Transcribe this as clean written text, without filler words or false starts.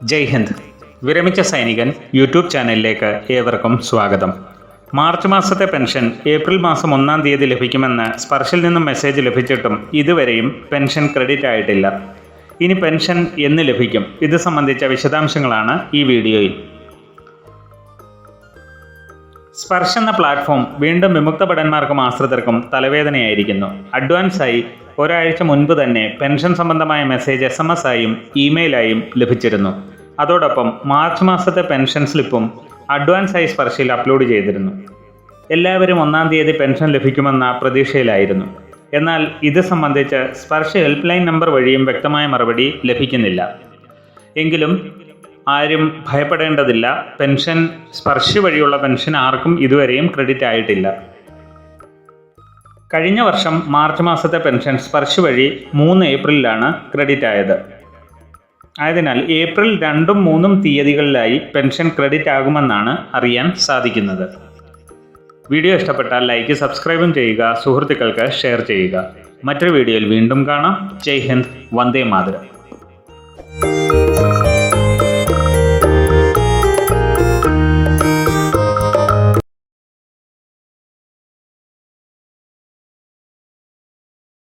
ജയ് ഹിന്ദ്. വിരമിച്ച സൈനികൻ യൂട്യൂബ് ചാനലിലേക്ക് ഏവർക്കും സ്വാഗതം. മാർച്ച് മാസത്തെ പെൻഷൻ ഏപ്രിൽ മാസം 1-ാം തീയതി ലഭിക്കുമെന്ന് സ്പർശിൽ നിന്നും മെസ്സേജ് ലഭിച്ചിട്ടും ഇതുവരെയും പെൻഷൻ ക്രെഡിറ്റ് ആയിട്ടില്ല. ഇനി പെൻഷൻ എന്ന് ലഭിക്കും? ഇത് സംബന്ധിച്ച വിശദാംശങ്ങളാണ് ഈ വീഡിയോയിൽ. സ്പർശ് എന്ന പ്ലാറ്റ്ഫോം വീണ്ടും വിമുക്ത ഭടന്മാർക്കും ആശ്രിതർക്കും തലവേദനയായിരിക്കുന്നു. അഡ്വാൻസായി ഒരാഴ്ച മുൻപ് തന്നെ പെൻഷൻ സംബന്ധമായ മെസ്സേജ് SMS ആയും ഇമെയിലായും ലഭിച്ചിരുന്നു. അതോടൊപ്പം മാർച്ച് മാസത്തെ പെൻഷൻ സ്ലിപ്പും അഡ്വാൻസായി സ്പർശിൽ അപ്ലോഡ് ചെയ്തിരുന്നു. എല്ലാവരും 1-ാം തീയതി പെൻഷൻ ലഭിക്കുമെന്ന പ്രതീക്ഷയിലായിരുന്നു. എന്നാൽ ഇത് സംബന്ധിച്ച് സ്പർശ് ഹെൽപ്പ് ലൈൻ നമ്പർ വഴിയും വ്യക്തമായ മറുപടി ലഭിക്കുന്നില്ല. എങ്കിലും ആരും ഭയപ്പെടേണ്ടതില്ല. പെൻഷൻ സ്പർശ് വഴിയുള്ള പെൻഷൻ ആർക്കും ഇതുവരെയും ക്രെഡിറ്റ് ആയിട്ടില്ല. കഴിഞ്ഞ വർഷം മാർച്ച് മാസത്തെ പെൻഷൻ സ്പർശ് വഴി 3 ഏപ്രിലിലാണ് ക്രെഡിറ്റ് ആയത്. ആയതിനാൽ ഏപ്രിൽ 2ഉം 3ഉം തീയതികളിലായി പെൻഷൻ ക്രെഡിറ്റ് ആകുമെന്നാണ് അറിയാൻ സാധിക്കുന്നത്. വീഡിയോ ഇഷ്ടപ്പെട്ടാൽ ലൈക്ക്, സബ്സ്ക്രൈബും ചെയ്യുക, സുഹൃത്തുക്കൾക്ക് ഷെയർ ചെയ്യുക. മറ്റൊരു വീഡിയോയിൽ വീണ്ടും കാണാം. ജയ് ഹിന്ദ്, വന്ദേ മാതരം.